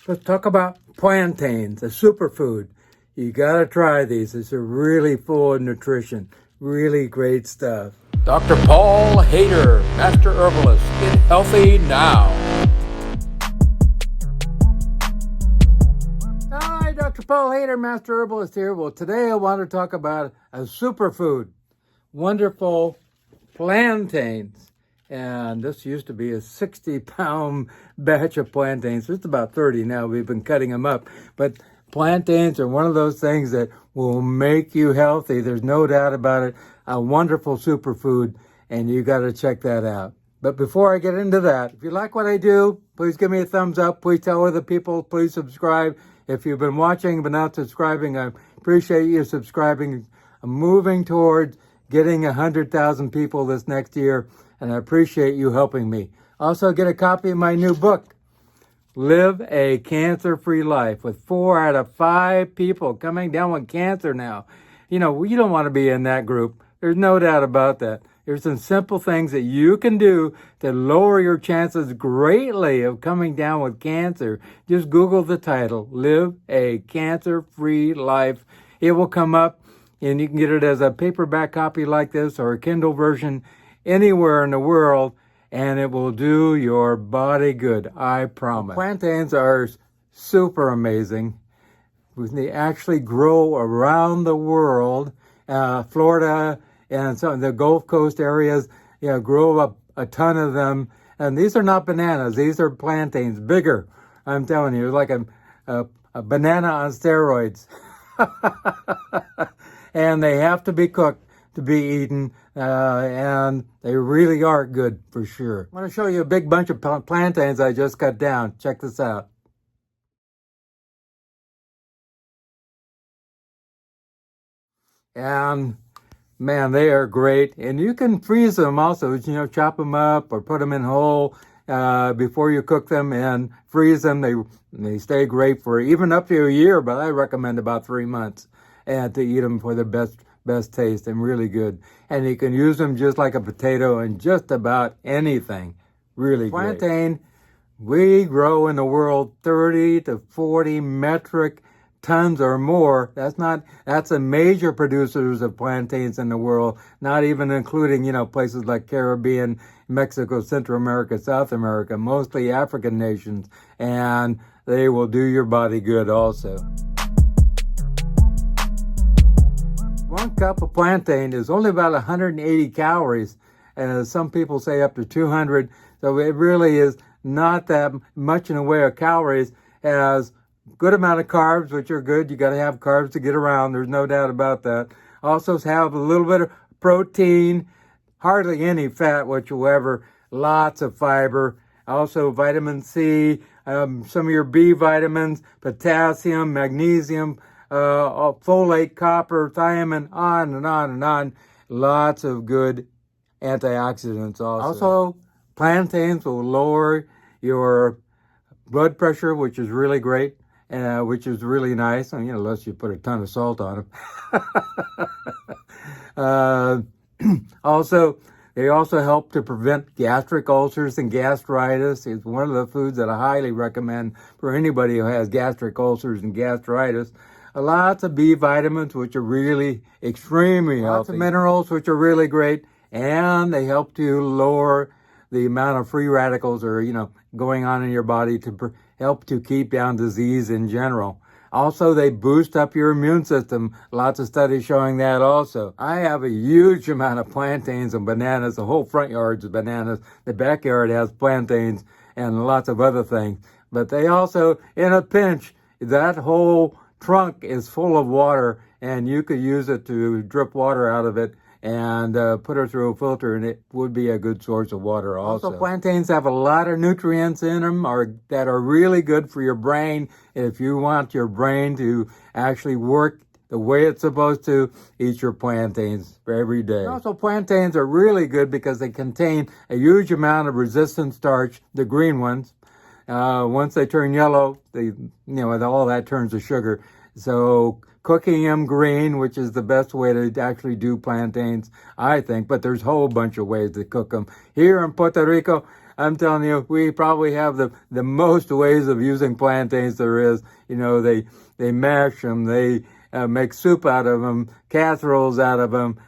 Let's talk about plantains, a superfood. You gotta try these. It's really full of nutrition. Really great stuff. Dr. Paul Haider, Master Herbalist. Get healthy now. Hi, Dr. Paul Haider, Master Herbalist here. Well, today I want to talk about a superfood. Wonderful plantains. And this used to be a 60-pound batch of plantains. It's about 30 now. We've been cutting them up. But plantains are one of those things that will make you healthy. There's no doubt about it. A wonderful superfood, and you got to check that out. But before I get into that, if you like what I do, please give me a thumbs up. Please tell other people. Please subscribe. If you've been watching but not subscribing, I appreciate you subscribing. I'm moving towards getting 100,000 people this next year, and I appreciate you helping me. Also, get a copy of my new book, Live a Cancer-Free Life, with 4 out of 5 people coming down with cancer now. You know, you don't want to be in that group. There's no doubt about that. There's some simple things that you can do to lower your chances greatly of coming down with cancer. Just Google the title, Live a Cancer-Free Life. It will come up, and you can get it as a paperback copy like this or a Kindle version anywhere in the world, and it will do your body good, I promise. Plantains are super amazing. They actually grow around the world. Florida and some of the Gulf Coast areas, grow up a ton of them. And these are not bananas. These are plantains, bigger. I'm telling you, like a banana on steroids. And they have to be cooked to be eaten, and they really are good for sure. I want to show you a big bunch of plantains I just cut down. Check this out. And man, they are great. And you can freeze them also, chop them up or put them in whole before you cook them and freeze them. They stay great for even up to a year, but I recommend about 3 months and to eat them for the best taste and really good. And you can use them just like a potato and just about anything. Really great. Plantain, we grow in the world 30 to 40 metric tons or more. That's the major producers of plantains in the world, not even including, places like Caribbean, Mexico, Central America, South America, mostly African nations, and they will do your body good also. 1 cup of plantain is only about 180 calories, and some people say up to 200, so it really is not that much in the way of calories. Has good amount of carbs, which are good. You got to have carbs to get around. There's no doubt about that. Also have a little bit of protein, hardly any fat whatsoever, lots of fiber. Also vitamin C, some of your B vitamins, potassium, magnesium, folate, copper, thiamine, on and on and on. Lots of good antioxidants also. Also, plantains will lower your blood pressure, which is really great. Which is really nice, unless you put a ton of salt on them. They also help to prevent gastric ulcers and gastritis. It's one of the foods that I highly recommend for anybody who has gastric ulcers and gastritis. Lots of B vitamins, which are really extremely healthy. Lots of minerals, which are really great. And they help to lower the amount of free radicals going on in your body to help to keep down disease in general. Also, they boost up your immune system. Lots of studies showing that also. I have a huge amount of plantains and bananas. The whole front yard's bananas. The backyard has plantains and lots of other things. But they also, in a pinch, that whole trunk is full of water, and you could use it to drip water out of it and put it through a filter, and it would be a good source of water also. Also, plantains have a lot of nutrients in them that are really good for your brain. If you want your brain to actually work the way it's supposed to, eat your plantains every day. Also, plantains are really good because they contain a huge amount of resistant starch, the green ones. Once they turn yellow, all that turns to sugar. So cooking them green, which is the best way to actually do plantains, I think. But there's a whole bunch of ways to cook them. Here in Puerto Rico, I'm telling you, we probably have the most ways of using plantains there is. You know, they mash them, they make soup out of them, casseroles out of them,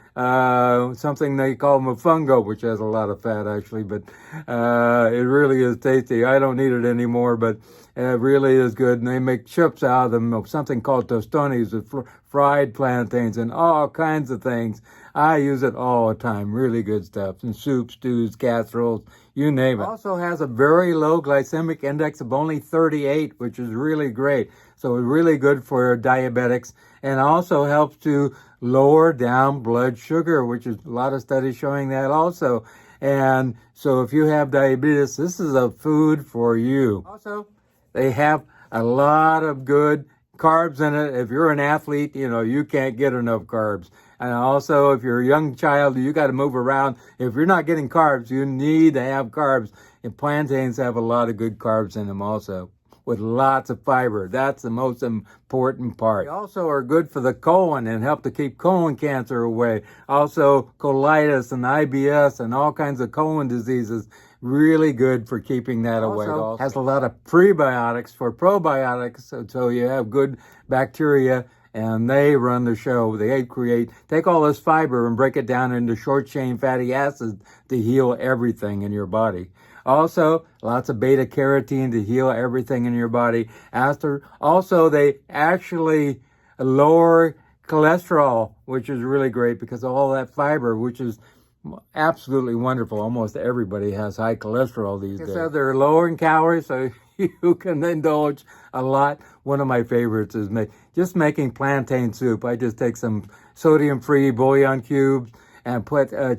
something they call mofongo, which has a lot of fat actually, but it really is tasty. I don't eat it anymore, but it really is good. And they make chips out of them, something called tostones, with fried plantains and all kinds of things. I use it all the time. Really good stuff. In soups, stews, casseroles, you name it. It also has a very low glycemic index of only 38, which is really great. So it's really good for diabetics, and also helps to lower down blood sugar, which is a lot of studies showing that also. And so if you have diabetes, this is a food for you. Also, they have a lot of good carbs in it. If you're an athlete, you know, you can't get enough carbs. And also, if you're a young child, you got to move around. If you're not getting carbs, you need to have carbs. And plantains have a lot of good carbs in them also, with lots of fiber. That's the most important part. They also are good for the colon and help to keep colon cancer away. Also, colitis and IBS and all kinds of colon diseases. Really good for keeping that away. Also has a lot of prebiotics for probiotics, so you have good bacteria, and they run the show. They take all this fiber and break it down into short-chain fatty acids to heal everything in your body. Also, lots of beta carotene to heal everything in your body. Also, they actually lower cholesterol, which is really great because of all that fiber, which is absolutely wonderful. Almost everybody has high cholesterol these days. So they're lower in calories, so you can indulge a lot. One of my favorites is just making plantain soup. I just take some sodium-free bouillon cubes and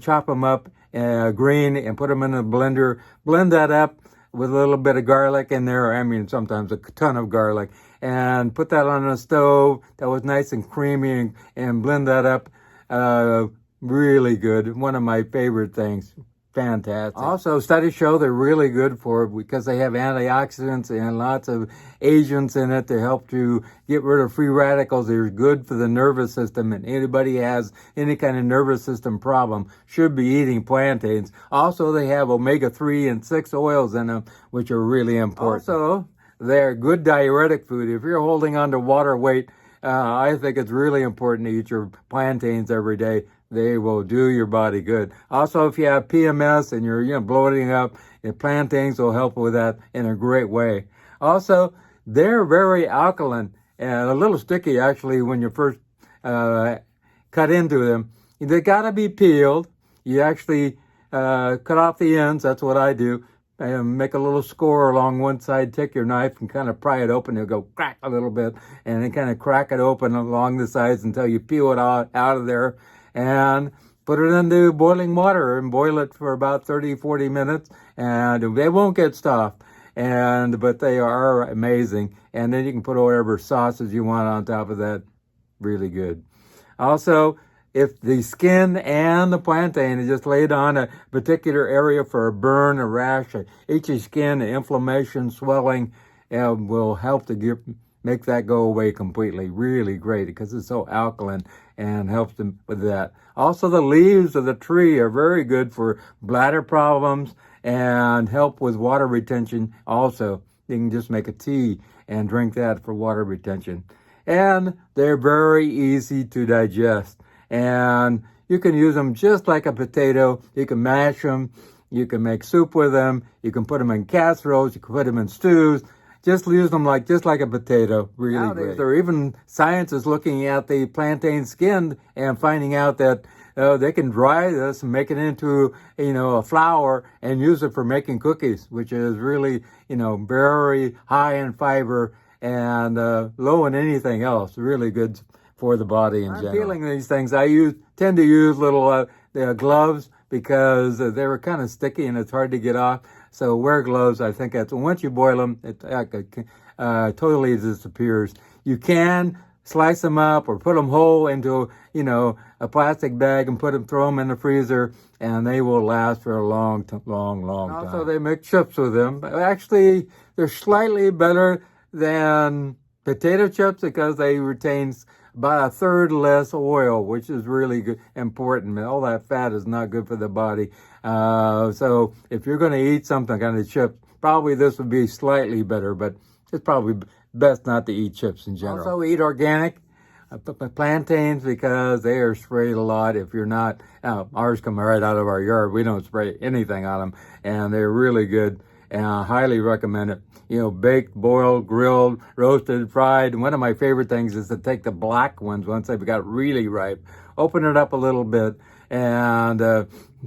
chop them up green and put them in a blender. Blend that up with a little bit of garlic in there. I mean, sometimes a ton of garlic. And put that on the stove. That was nice and creamy, and blend that up. Really good. One of my favorite things. Fantastic. Also, studies show they're really good because they have antioxidants and lots of agents in it to help to get rid of free radicals. They're good for the nervous system, and anybody has any kind of nervous system problem should be eating plantains. Also, they have omega-3 and 6 oils in them, which are really important. Also, they're good diuretic food. If you're holding on to water weight, I think it's really important to eat your plantains every day. They will do your body good. Also, if you have PMS and you're bloating up, plantains will help with that in a great way. Also, they're very alkaline and a little sticky actually when you first cut into them. They gotta be peeled. You actually cut off the ends. That's what I do. And make a little score along one side. Take your knife and kind of pry it open. It'll go crack a little bit, and then kind of crack it open along the sides until you peel it out of there. And put it into boiling water and boil it for about 30-40 minutes, and they won't get soft, but they are amazing. And then you can put whatever sauces you want on top of that. Really good. Also, if the skin and the plantain is just laid on a particular area for a burn, a rash, a itchy skin, inflammation, swelling, will help to make that go away completely. Really great because it's so alkaline and helps them with that. Also, the leaves of the tree are very good for bladder problems and help with water retention also. You can just make a tea and drink that for water retention. And they're very easy to digest. And you can use them just like a potato. You can mash them. You can make soup with them. You can put them in casseroles. You can put them in stews. Just use them just like a potato. Really great. There are even scientists looking at the plantain skin and finding out that they can dry this and make it into a flour and use it for making cookies, which is really very high in fiber and low in anything else. Really good for the body in general. Peeling these things, I tend to use little gloves because they were kind of sticky and it's hard to get off. So wear gloves. I think once you boil them, it totally disappears. You can slice them up or put them whole into a plastic bag and throw them in the freezer, and they will last for a long time. Also, they make chips with them. Actually, they're slightly better than potato chips because they retain about a third less oil, which is really good, important. All that fat is not good for the body. So if you're going to eat something kind of chip, probably this would be slightly better, but it's probably best not to eat chips in general. Also eat organic. Plantains, because they are sprayed a lot. If you're not, ours come right out of our yard. We don't spray anything on them, and they're really good, and I highly recommend it. You know, baked, boiled, grilled, roasted, fried. And one of my favorite things is to take the black ones once they've got really ripe, open it up a little bit, and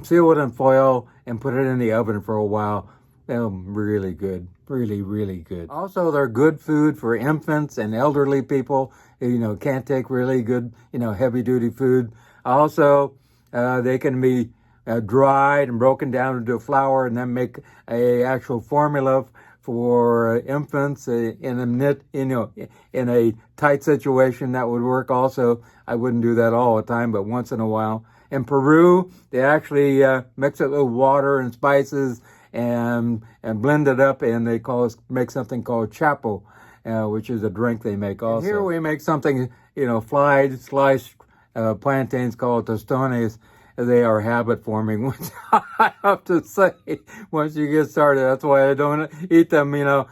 seal it in foil and put it in the oven for a while. They're really good, really, really good. Also, they're good food for infants and elderly people. You know, can't take really good, heavy duty food. Also, they can be dried and broken down into flour and then make a actual formula for infants in a tight situation. That would work also. I wouldn't do that all the time, but once in a while. In Peru, they actually mix it with water and spices and blend it up, and they make something called chapo, which is a drink they make also. And here we make something, fried, sliced plantains called tostones. They are habit forming, which I have to say, once you get started, that's why I don't eat them, you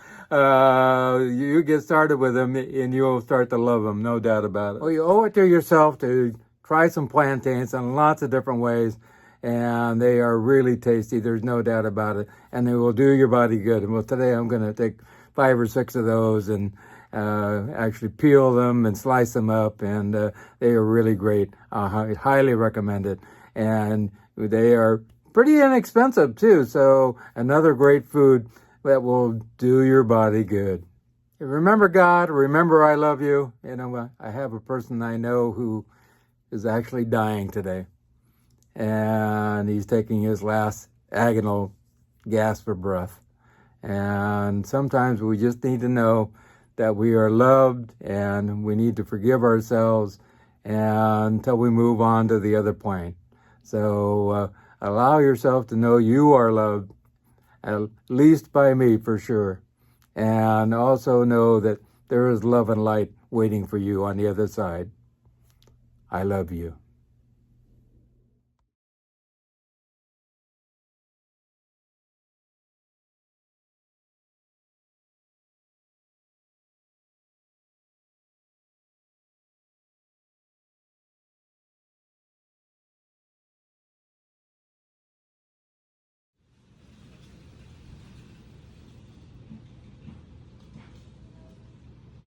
get started with them and you'll start to love them, no doubt about it. Well, you owe it to yourself to try some plantains in lots of different ways, and they are really tasty, there's no doubt about it, and they will do your body good. And well, today I'm going to take 5 or 6 of those and actually peel them and slice them up, and they are really great. I highly recommend it. And they are pretty inexpensive too, so another great food that will do your body good. Remember God, remember I love you. I have a person I know who is actually dying today, and he's taking his last agonal gasp for breath. And sometimes we just need to know that we are loved, and we need to forgive ourselves until we move on to the other plane. So allow yourself to know you are loved, at least by me for sure. And also know that there is love and light waiting for you on the other side. I love you.